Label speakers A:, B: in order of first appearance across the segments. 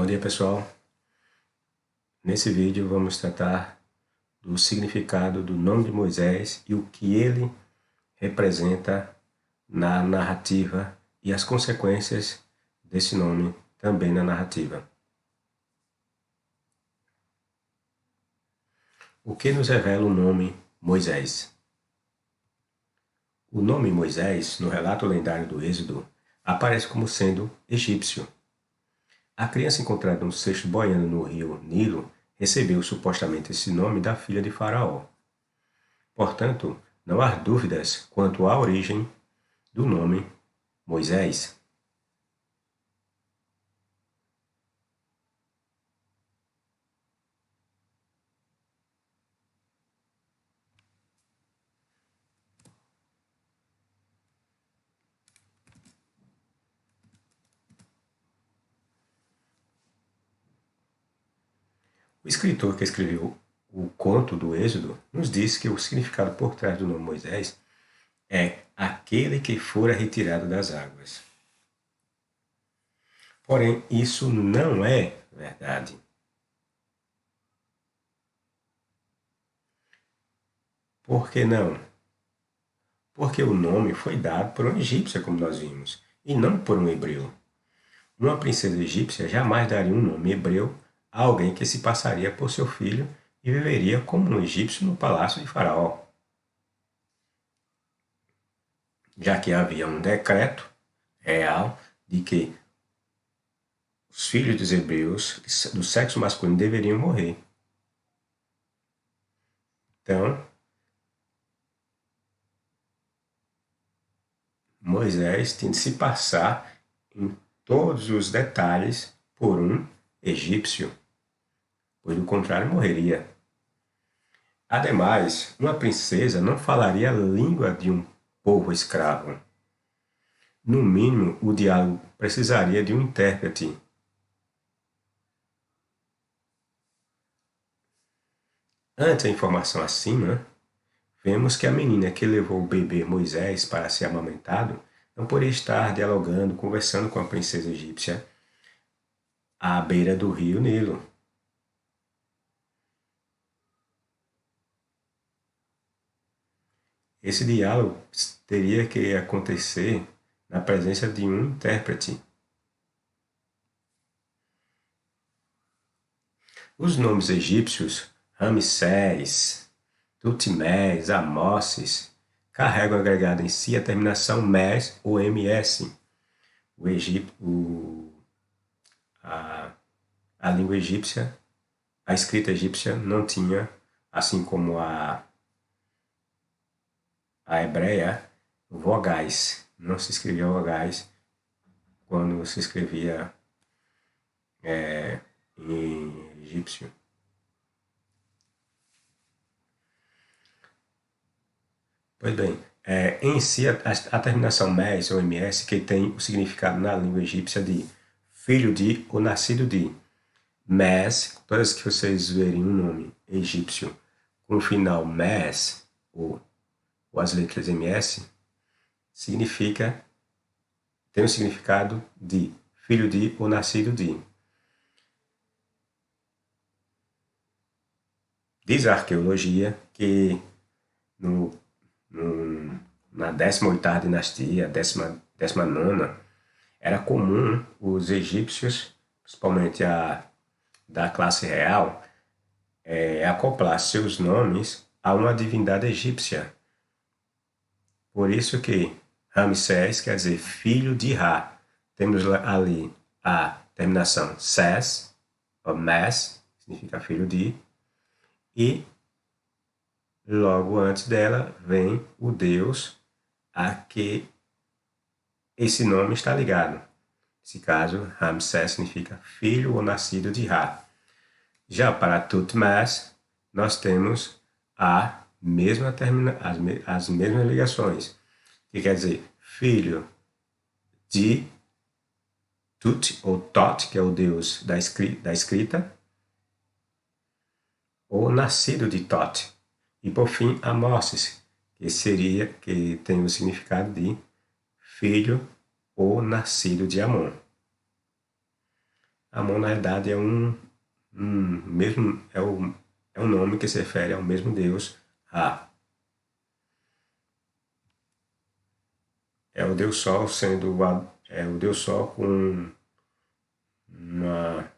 A: Bom dia, pessoal. Nesse vídeo vamos tratar do significado do nome de Moisés e o que ele representa na narrativa e as consequências desse nome também na narrativa. O que nos revela o nome Moisés? O nome Moisés, no relato lendário do Êxodo, aparece como sendo egípcio. A criança encontrada no cesto boiando no rio Nilo recebeu supostamente esse nome da filha de Faraó. Portanto, não há dúvidas quanto à origem do nome Moisés. O escritor que escreveu o conto do Êxodo nos diz que o significado por trás do nome Moisés é aquele que fora retirado das águas. Porém, isso não é verdade. Por que não? Porque o nome foi dado por um egípcio, como nós vimos, e não por um hebreu. Uma princesa egípcia jamais daria um nome hebreu a alguém que se passaria por seu filho e viveria como um egípcio no palácio de Faraó, já que havia um decreto real de que os filhos dos hebreus do sexo masculino deveriam morrer. Então, Moisés tinha de se passar em todos os detalhes por um egípcio, pois do contrário morreria. Ademais, uma princesa não falaria a língua de um povo escravo. No mínimo, o diálogo precisaria de um intérprete. Ante a informação acima, vemos que a menina que levou o bebê Moisés para ser amamentado não poderia estar dialogando, conversando com a princesa egípcia à beira do rio Nilo. Esse diálogo teria que acontecer na presença de um intérprete. Os nomes egípcios Ramsés, Tutmés, Amosses carregam agregado em si a terminação mes ou ms. A língua egípcia, a escrita egípcia não tinha, assim como a hebreia, vogais. Não se escrevia vogais quando se escrevia em egípcio. Pois bem, em si a terminação mes ou ms, que tem o significado na língua egípcia de filho de ou nascido de. Mes, todas que vocês verem um nome egípcio com o final mes ou as letras ms, tem o significado de filho de ou nascido de. Diz a arqueologia que na 18ª dinastia, 19ª, era comum os egípcios, principalmente da classe real, acoplar seus nomes a uma divindade egípcia. Por isso que Ramsés quer dizer filho de Ra. Temos ali a terminação ses, ou mes, significa filho de, e logo antes dela vem o deus a que esse nome está ligado. Nesse caso, Ramsés significa filho ou nascido de Ra. Já para Tutmés, nós temos as mesmas ligações, que quer dizer filho de Tut, ou Tot, que é o deus da escrita, ou nascido de Tot. E por fim, Amosses, que tem o significado de filho ou nascido de Amon. Amon, na realidade, é um nome que se refere ao mesmo Deus, Ra. É o Deus Sol é o Deus Sol com uma,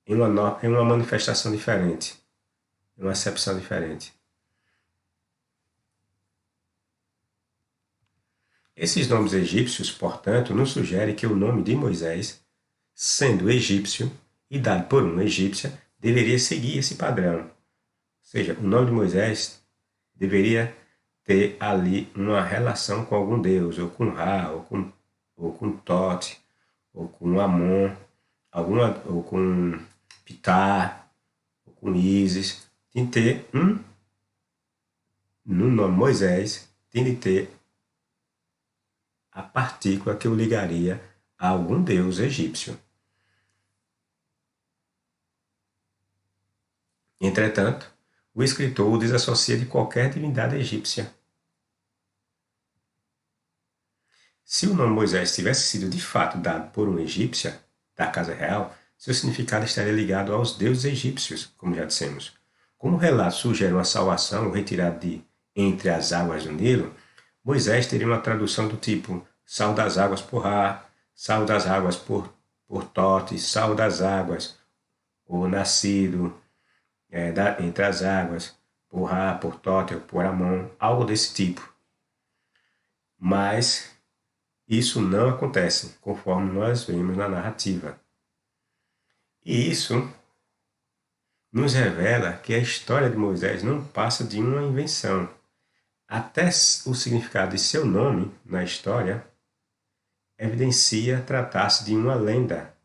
A: em uma manifestação diferente, em uma acepção diferente. Esses nomes egípcios, portanto, nos sugerem que o nome de Moisés, sendo egípcio e dado por uma egípcia, deveria seguir esse padrão. Ou seja, o nome de Moisés deveria ter ali uma relação com algum deus, ou com Ra, ou com Tote, ou com Amon, ou com Ptah, ou com Ísis. Tem que ter no nome Moisés, tem que ter a partícula que o ligaria a algum deus egípcio. Entretanto, o escritor o desassocia de qualquer divindade egípcia. Se o nome Moisés tivesse sido de fato dado por um egípcia da casa real, seu significado estaria ligado aos deuses egípcios, como já dissemos. Como o relato sugere uma salvação retirada de entre as águas do Nilo, Moisés teria uma tradução do tipo sal das águas por Ra, sal das águas por Tote, sal das águas, ou nascido entre as águas, por Ra, por Tote ou por Amon, algo desse tipo. Mas isso não acontece, conforme nós vemos na narrativa. E isso nos revela que a história de Moisés não passa de uma invenção. Até o significado de seu nome na história evidencia tratar-se de uma lenda.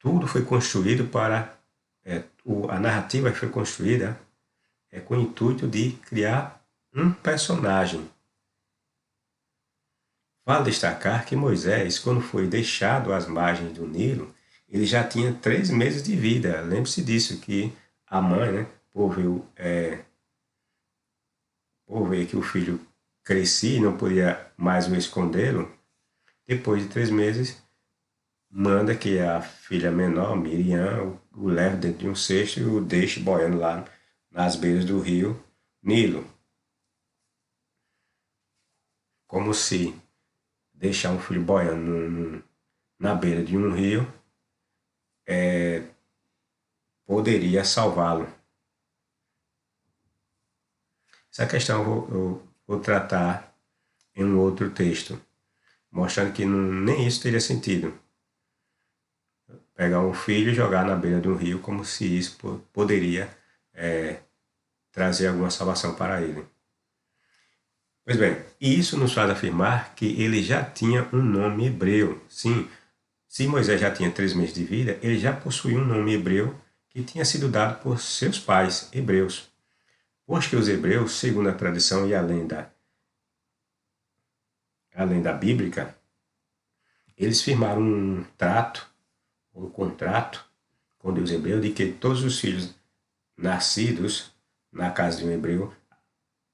A: Tudo foi construído a narrativa foi construída com o intuito de criar um personagem. Vale destacar que Moisés, quando foi deixado às margens do Nilo, ele já tinha 3 meses de vida. Lembre-se disso, que a mãe, por ver que o filho crescia e não podia mais o escondê-lo, depois de 3 meses, manda que a filha menor, Miriam, o leve dentro de um cesto e o deixe boiando lá nas beiras do rio Nilo. Como se deixar um filho boiando na beira de um rio poderia salvá-lo. Essa questão eu vou tratar em um outro texto, mostrando que nem isso teria sentido. Pegar um filho e jogar na beira de um rio como se isso poderia trazer alguma salvação para ele. Pois bem, isso nos faz afirmar que ele já tinha um nome hebreu. Sim, se Moisés já tinha 3 meses de vida, ele já possuía um nome hebreu que tinha sido dado por seus pais hebreus. Pois que os hebreus, segundo a tradição e a lenda bíblica, eles firmaram um contrato com Deus hebreu de que todos os filhos nascidos na casa de um hebreu,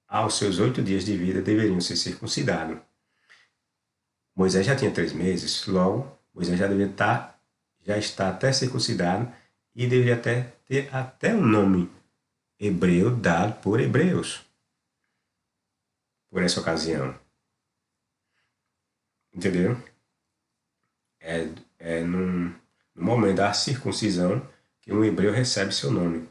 A: aos seus 8 dias de vida, deveriam ser circuncidados. Moisés já tinha 3 meses, logo, Moisés já está até circuncidado e deveria ter até um nome hebreu dado por hebreus por essa ocasião. Entendeu? No momento da circuncisão que um hebreu recebe seu nome.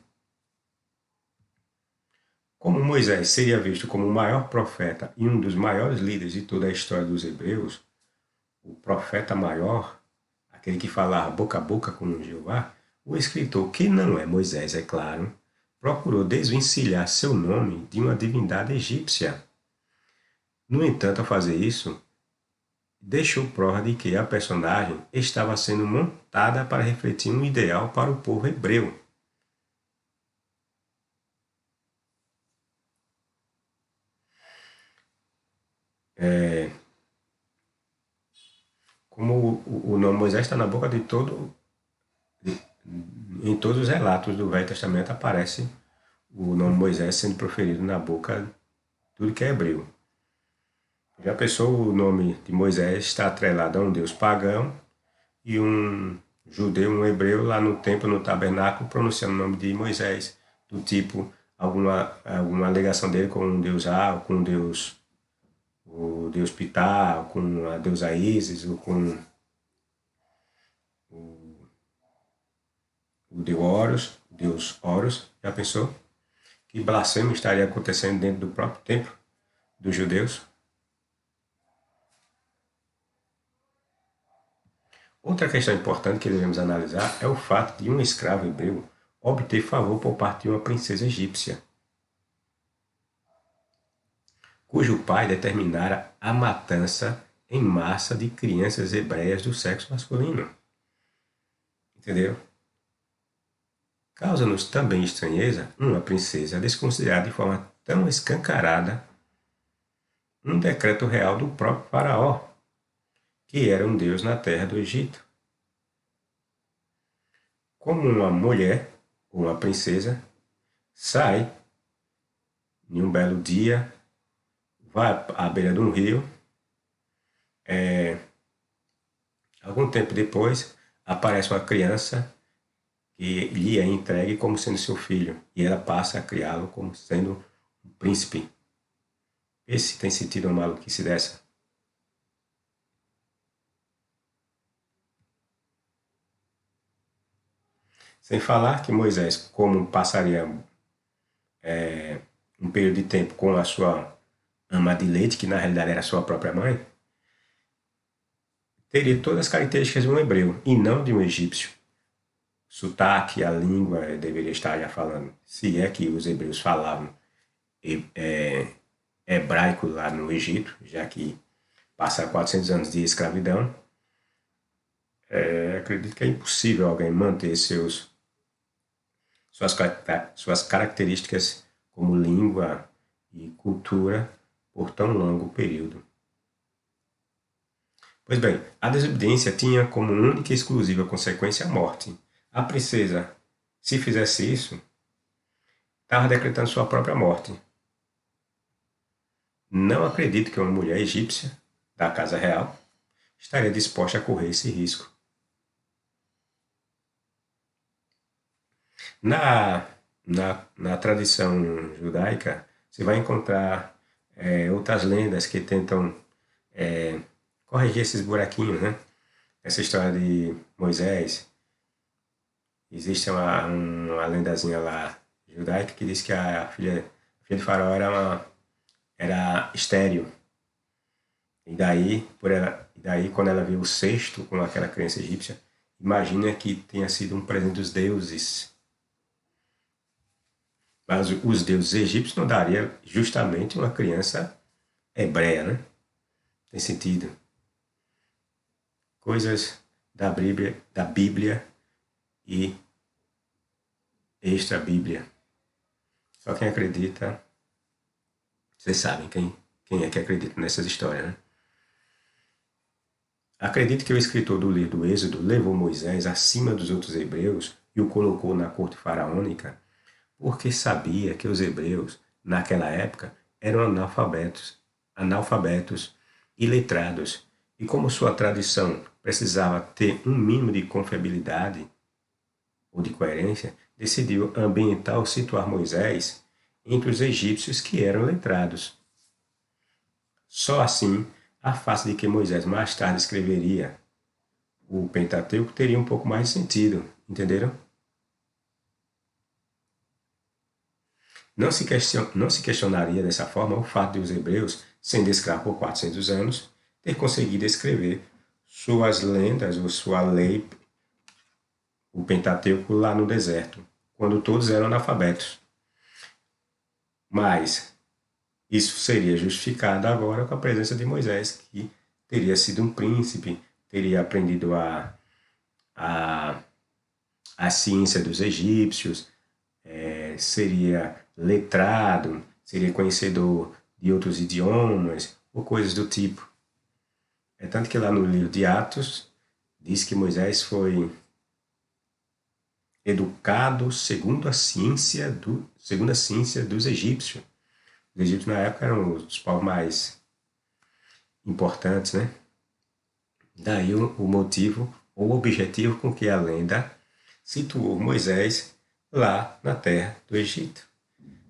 A: Como Moisés seria visto como o maior profeta e um dos maiores líderes de toda a história dos hebreus, o profeta maior, aquele que falava boca a boca com Jeová, o escritor, que não é Moisés, é claro, procurou desvencilhar seu nome de uma divindade egípcia. No entanto, ao fazer isso, deixou prova de que a personagem estava sendo montada para refletir um ideal para o povo hebreu. Como o nome Moisés está na boca em todos os relatos do Velho Testamento aparece o nome Moisés sendo proferido na boca de tudo que é hebreu. Já pensou o nome de Moisés está atrelado a um deus pagão e um judeu, um hebreu, lá no templo, no tabernáculo, pronunciando o nome de Moisés, do tipo alguma ligação dele com um deus A, ou com um deus, o deus Ptah, ou com a deusa Ísis, ou com o deus Horus. Já pensou? Que blasfêmia estaria acontecendo dentro do próprio templo dos judeus? Outra questão importante que devemos analisar é o fato de um escravo hebreu obter favor por parte de uma princesa egípcia, cujo pai determinara a matança em massa de crianças hebreias do sexo masculino. Entendeu? Causa-nos também estranheza uma princesa desconsiderar de forma tão escancarada um decreto real do próprio faraó, que era um deus na terra do Egito. Como uma mulher, ou uma princesa, sai em um belo dia, vai à beira de um rio, algum tempo depois aparece uma criança que lhe é entregue como sendo seu filho, e ela passa a criá-lo como sendo um príncipe. Esse tem sentido uma maluquice dessa? Sem falar que Moisés, como passaria um período de tempo com a sua ama de leite, que na realidade era sua própria mãe, teria todas as características de um hebreu e não de um egípcio. Sotaque, a língua deveria estar já falando, se é que os hebreus falavam hebraico lá no Egito, já que passaram 400 anos de escravidão. Acredito que é impossível alguém manter suas características como língua e cultura por tão longo período. Pois bem, a desobediência tinha como única e exclusiva consequência a morte. A princesa, se fizesse isso, estava decretando sua própria morte. Não acredito que uma mulher egípcia, da casa real, estaria disposta a correr esse risco. Na tradição judaica, você vai encontrar outras lendas que tentam corrigir esses buraquinhos, né? Essa história de Moisés, existe uma lendazinha lá judaica que diz que a filha de Faraó era estéril. E daí, quando ela viu o cesto com aquela criança egípcia, imagina que tenha sido um presente dos deuses. Mas os deuses egípcios não dariam justamente uma criança hebreia, né? Tem sentido. Coisas da Bíblia e extra-Bíblia. Só quem acredita, vocês sabem quem é que acredita nessas histórias, né? Acredito que o escritor do livro do Êxodo levou Moisés acima dos outros hebreus e o colocou na corte faraônica porque sabia que os hebreus, naquela época, eram analfabetos e letrados, e como sua tradição precisava ter um mínimo de confiabilidade ou de coerência, decidiu ambientar ou situar Moisés entre os egípcios que eram letrados. Só assim, a face de que Moisés mais tarde escreveria o Pentateuco teria um pouco mais de sentido, entenderam? Não se questionaria dessa forma o fato de os hebreus, sendo escravos por 400 anos, ter conseguido escrever suas lendas ou sua lei, o Pentateuco, lá no deserto, quando todos eram analfabetos. Mas isso seria justificado agora com a presença de Moisés, que teria sido um príncipe, teria aprendido a ciência dos egípcios, seria letrado, seria conhecedor de outros idiomas, ou coisas do tipo. É tanto que lá no livro de Atos, diz que Moisés foi educado segundo a ciência dos egípcios. Os egípcios na época eram os povos mais importantes, né? Daí o motivo, ou o objetivo com que a lenda situou Moisés lá na terra do Egito.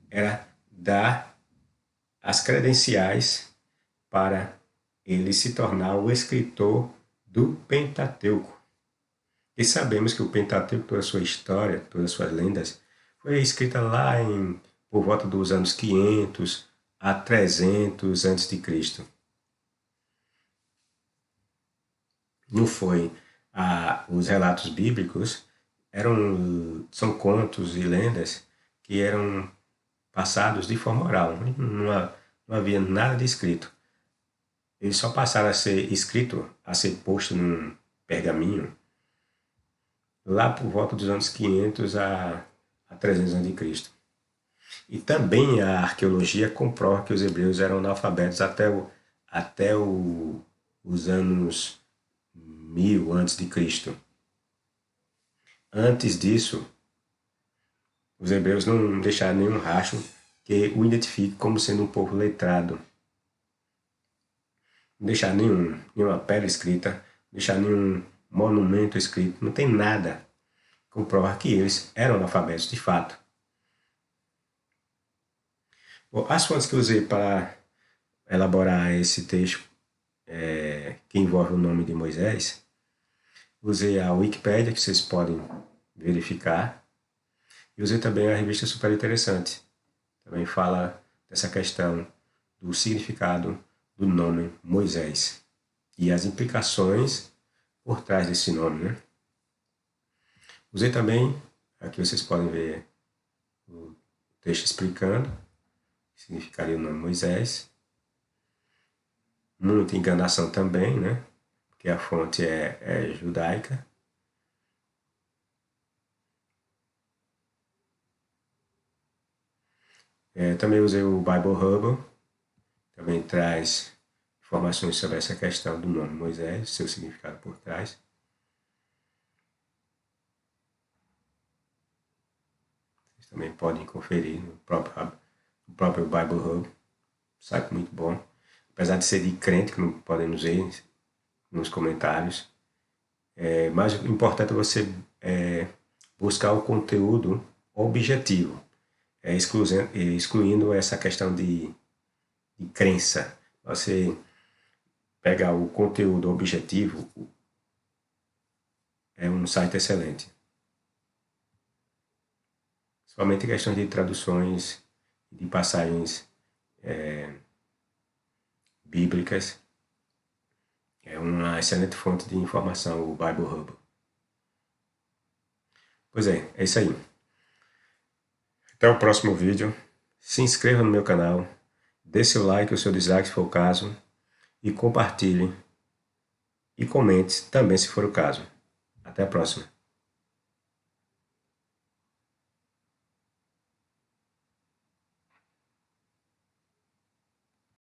A: Era dar as credenciais para ele se tornar o escritor do Pentateuco. E sabemos que o Pentateuco, toda a sua história, todas as suas lendas, foi escrita lá por volta dos anos 500 a 300 a.C. Não foi. Os relatos bíblicos são contos e lendas que eram passados de forma oral. Não havia nada de escrito. Eles só passaram a ser escrito, a ser posto num pergaminho, lá por volta dos anos 500 a 300 a.C. E também a arqueologia comprova que os hebreus eram analfabetos até os anos 1000 antes de Cristo. Antes disso, os hebreus não deixaram nenhum rastro que o identifique como sendo um povo letrado. Não deixaram nenhuma pedra escrita, não deixaram nenhum monumento escrito, não tem nada que comprova que eles eram analfabetos de fato. Bom, as fontes que eu usei para elaborar esse texto que envolve o nome de Moisés, usei a Wikipédia, que vocês podem verificar, e usei também a revista Super Interessante. Também fala dessa questão do significado do nome Moisés e as implicações por trás desse nome, né? Usei também, aqui vocês podem ver o texto explicando o que significaria o nome Moisés. Muita enganação também, né? Porque a fonte é judaica. Também usei o Bible Hub, também traz informações sobre essa questão do nome Moisés, seu significado por trás. Vocês também podem conferir no próprio Bible Hub, site muito bom. Apesar de ser de crente, que não podem nos ver nos comentários. Mas o importante é você buscar o conteúdo objetivo, excluindo essa questão de crença. Você pegar o conteúdo objetivo, é um site excelente. Somente questões de traduções, de passagens bíblicas. É uma excelente fonte de informação, o Bible Hub. Pois é isso aí. Até o próximo vídeo. Se inscreva no meu canal, dê seu like ou seu dislike se for o caso, e compartilhe e comente também se for o caso. Até a próxima.